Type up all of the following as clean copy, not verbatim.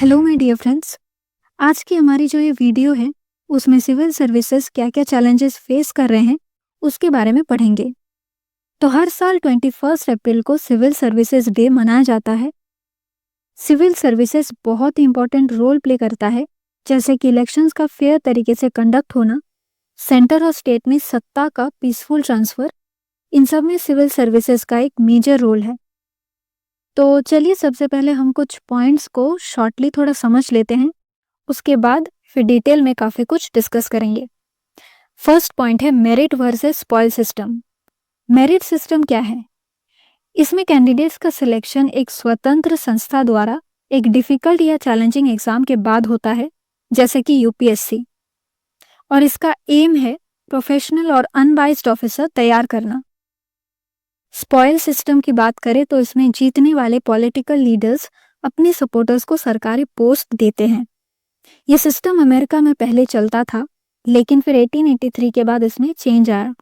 Hello my dear friends. आज की हमारी जो ये वीडियो है उसमें सिविल सर्विसेज क्या क्या चैलेंजेस फेस कर रहे हैं उसके बारे में पढ़ेंगे। तो हर साल 21 अप्रैल को सिविल सर्विसेज डे मनाया जाता है। सिविल सर्विसेज बहुत ही इंपॉर्टेंट रोल प्ले करता है, जैसे कि इलेक्शंस का फेयर तरीके से कंडक्ट होना, सेंटर और स्टेट में सत्ता का पीसफुल ट्रांसफर, इन सब में सिविल सर्विसेज का एक मेजर रोल है। तो चलिए सबसे पहले हम कुछ पॉइंट्स को शॉर्टली थोड़ा समझ लेते हैं, उसके बाद फिर डिटेल में काफ़ी कुछ डिस्कस करेंगे। फर्स्ट पॉइंट है merit versus spoil system. Merit system क्या है? इसमें कैंडिडेट्स का सिलेक्शन एक स्वतंत्र संस्था द्वारा एक डिफिकल्ट या चैलेंजिंग एग्जाम के बाद होता है, जैसे कि यूपीएससी, और इसका एम है प्रोफेशनल और अनबाइस्ड ऑफिसर तैयार करना। स्पॉइल सिस्टम की बात करें तो इसमें जीतने वाले पॉलिटिकल लीडर्स अपने सपोर्टर्स को सरकारी पोस्ट देते हैं। यह सिस्टम अमेरिका में पहले चलता था, लेकिन फिर 1883 के बाद इसमें चेंज आया।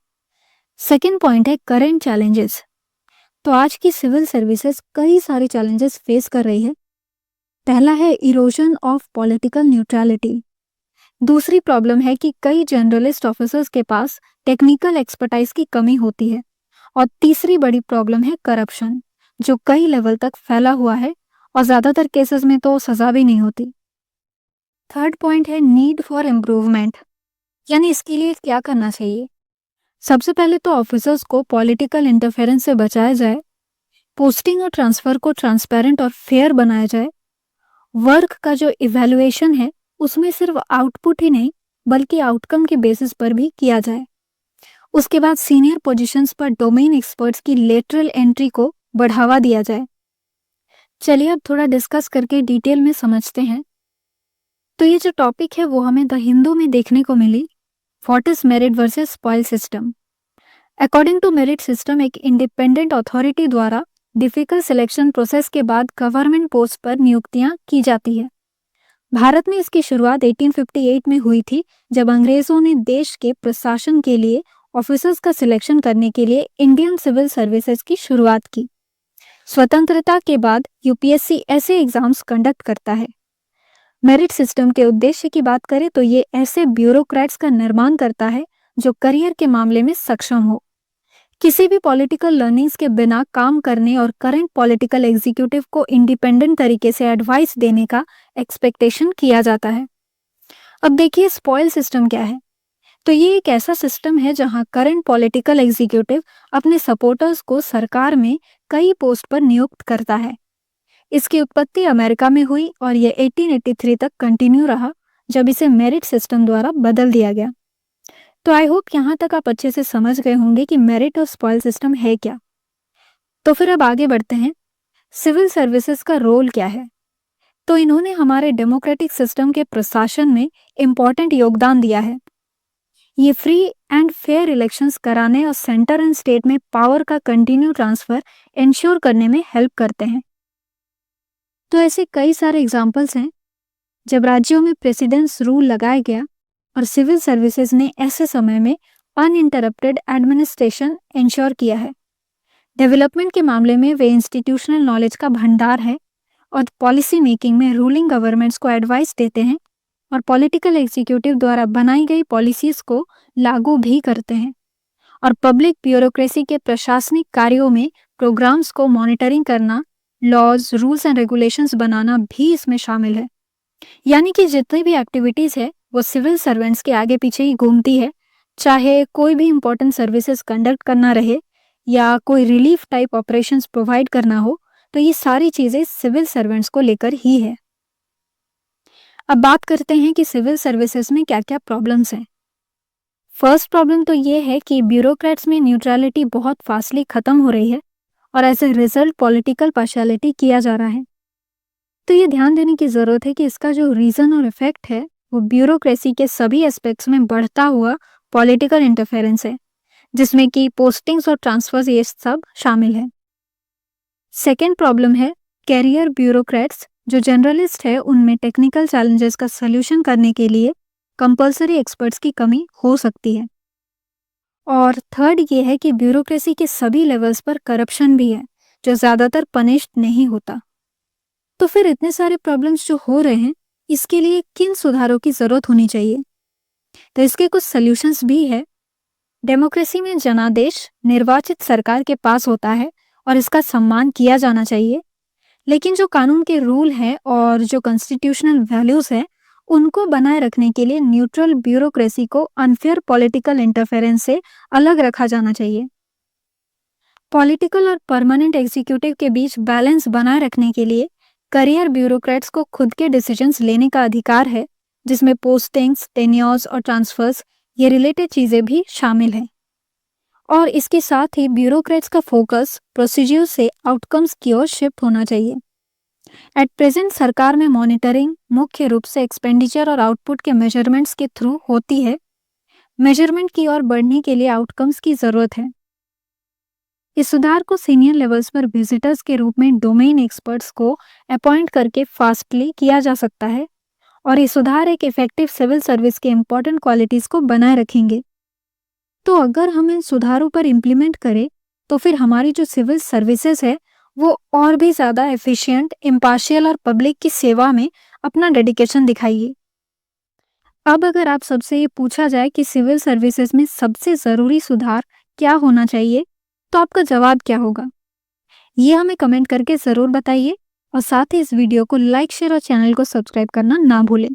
सेकेंड पॉइंट है करंट चैलेंजेस। तो आज की सिविल सर्विसेज कई सारे चैलेंजेस फेस कर रही है। पहला है इरोजन ऑफ पॉलिटिकल न्यूट्रलिटी। दूसरी प्रॉब्लम है कि कई जनरलिस्ट ऑफिसर्स के पास टेक्निकल एक्सपर्टाइज की कमी होती है। और तीसरी बड़ी प्रॉब्लम है करप्शन, जो कई लेवल तक फैला हुआ है और ज्यादातर केसेस में तो सजा भी नहीं होती। थर्ड पॉइंट है नीड फॉर इम्प्रूवमेंट, यानी इसके लिए क्या करना चाहिए। सबसे पहले तो ऑफिसर्स को पॉलिटिकल इंटरफेरेंस से बचाया जाए, पोस्टिंग और ट्रांसफर को ट्रांसपेरेंट और फेयर बनाया जाए, वर्क का जो इवैल्यूएशन है उसमें सिर्फ आउटपुट ही नहीं बल्कि आउटकम के बेसिस पर भी किया जाए। उसके बाद सीनियर पोजीशंस पर डोमेन एक्सपर्ट्स की लेटरल एंट्री को बढ़ावा दिया जाए। चलिए अब थोड़ा डिस्कस करके डिटेल में समझते हैं। तो ये जो टॉपिक है वो हमें द हिंदू में देखने को मिली। What is merit versus spoil system. According to merit system, एक इंडिपेंडेंट अथॉरिटी द्वारा डिफिकल्ट सिलेक्शन प्रोसेस के बाद गवर्नमेंट पोस्ट पर नियुक्तियां की जाती है। भारत में इसकी शुरुआत 1858 में हुई थी, जब अंग्रेजों ने देश के प्रशासन के लिए ऑफिसर्स का सिलेक्शन करने के लिए इंडियन सिविल सर्विसेज की शुरुआत की। स्वतंत्रता के बाद यूपीएससी ऐसे एग्जाम्स कंडक्ट करता है। मेरिट सिस्टम के उद्देश्य की बात करें तो ये ऐसे ब्यूरोक्रेट्स का निर्माण करता है जो करियर के मामले में सक्षम हो, किसी भी पॉलिटिकल लर्निंग्स के बिना काम करने और करंट पॉलिटिकल एग्जीक्यूटिव को इंडिपेंडेंट तरीके से एडवाइस देने का एक्सपेक्टेशन किया जाता है। अब देखिए स्पॉइल सिस्टम क्या है। तो ये एक ऐसा सिस्टम है जहां करंट पॉलिटिकल एग्जीक्यूटिव अपने सपोर्टर्स को सरकार में कई पोस्ट पर नियुक्त करता है। इसकी उत्पत्ति अमेरिका में हुई और यह 1883 तक कंटिन्यू रहा, जब इसे मेरिट सिस्टम द्वारा बदल दिया गया। तो आई होप यहाँ तक आप अच्छे से समझ गए होंगे कि मेरिट और स्पॉइल सिस्टम है क्या। तो फिर अब आगे बढ़ते हैं, सिविल सर्विसेज का रोल क्या है। तो इन्होंने हमारे डेमोक्रेटिक सिस्टम के प्रशासन में इम्पॉर्टेंट योगदान दिया है। ये फ्री एंड फेयर इलेक्शंस कराने और सेंटर एंड स्टेट में पावर का कंटिन्यू ट्रांसफर इंश्योर करने में हेल्प करते हैं। तो ऐसे कई सारे एग्जाम्पल्स हैं जब राज्यों में प्रेसिडेंट्स रूल लगाया गया और सिविल सर्विसेज ने ऐसे समय में अनइंटरप्टेड एडमिनिस्ट्रेशन इंश्योर किया है। डेवलपमेंट के मामले में वे इंस्टीट्यूशनल नॉलेज का भंडार है और पॉलिसी मेकिंग में रूलिंग गवर्नमेंट्स को एडवाइस देते हैं और पॉलिटिकल एग्जीक्यूटिव द्वारा बनाई गई पॉलिसीज को लागू भी करते हैं। और पब्लिक ब्यूरोक्रेसी के प्रशासनिक कार्यों में प्रोग्राम्स को मॉनिटरिंग करना, लॉज, रूल्स एंड रेगुलेशंस बनाना भी इसमें शामिल है। यानी कि जितनी भी एक्टिविटीज है वो सिविल सर्वेंट्स के आगे पीछे ही घूमती है, चाहे कोई भी इंपॉर्टेंट सर्विसेज कंडक्ट करना रहे या कोई रिलीफ टाइप ऑपरेशंस प्रोवाइड करना हो, तो ये सारी चीजें सिविल सर्वेंट्स को लेकर ही है। अब बात करते हैं कि सिविल सर्विसेज में क्या क्या प्रॉब्लम्स हैं। फर्स्ट प्रॉब्लम तो ये है कि ब्यूरोक्रेट्स में न्यूट्रलिटी बहुत फास्टली खत्म हो रही है और as a result political partiality किया जा रहा है। तो ये ध्यान देने की जरूरत है कि इसका जो रीजन और इफेक्ट है वो ब्यूरोक्रेसी के सभी एस्पेक्ट्स में बढ़ता हुआ पॉलिटिकल इंटरफेरेंस है, जिसमें कि पोस्टिंग्स और ट्रांसफर्स ये सब शामिल है। सेकेंड प्रॉब्लम है कैरियर ब्यूरोक्रेट्स जो जनरलिस्ट है उनमें टेक्निकल चैलेंजेस का सल्यूशन करने के लिए कंपलसरी एक्सपर्ट्स की कमी हो सकती है। और थर्ड ये है कि ब्यूरोक्रेसी के सभी लेवल्स पर करप्शन भी है जो ज़्यादातर पनिश्ड नहीं होता। तो फिर इतने सारे प्रॉब्लम्स जो हो रहे हैं, इसके लिए किन सुधारों की जरूरत होनी चाहिए? तो इसके कुछ सॉल्यूशंस भी है। डेमोक्रेसी में जनादेश निर्वाचित सरकार के पास होता है और इसका सम्मान किया जाना चाहिए। लेकिन जो कानून के रूल हैं और जो कॉन्स्टिट्यूशनल वैल्यूज हैं, उनको बनाए रखने के लिए न्यूट्रल ब्यूरोक्रेसी को अनफेयर पॉलिटिकल इंटरफेरेंस से अलग रखा जाना चाहिए। पॉलिटिकल और परमानेंट एग्जीक्यूटिव के बीच बैलेंस बनाए रखने के लिए करियर ब्यूरोक्रेट्स को खुद के डिसीजंस लेने का अधिकार है, जिसमें पोस्टिंग्स, टेन्योर्स और ट्रांसफर्स ये रिलेटेड चीजें भी शामिल हैं। और इसके साथ ही ब्यूरोक्रेट्स का फोकस प्रोसीजर से आउटकम्स की ओर शिफ्ट होना चाहिए। एट प्रेजेंट सरकार में मॉनिटरिंग मुख्य रूप से एक्सपेंडिचर और आउटपुट के मेजरमेंट्स के थ्रू होती है। मेजरमेंट की ओर बढ़ने के लिए आउटकम्स की जरूरत है। इस सुधार को सीनियर लेवल्स पर विजिटर्स के रूप में डोमेन एक्सपर्ट्स को अपॉइंट करके फास्टली किया जा सकता है, और ये सुधार एक इफेक्टिव सिविल सर्विस के इम्पोर्टेंट क्वालिटीज को बनाए रखेंगे। तो अगर हम इन सुधारों पर इम्प्लीमेंट करें तो फिर हमारी जो सिविल सर्विसेज है वो और भी ज़्यादा एफिशिएंट, इम्पार्शियल और पब्लिक की सेवा में अपना डेडिकेशन दिखाएगी। अब अगर आप सबसे ये पूछा जाए कि सिविल सर्विसेज में सबसे ज़रूरी सुधार क्या होना चाहिए, तो आपका जवाब क्या होगा? ये हमें कमेंट करके ज़रूर बताइए, और साथ ही इस वीडियो को लाइक, शेयर और चैनल को सब्सक्राइब करना ना भूलें।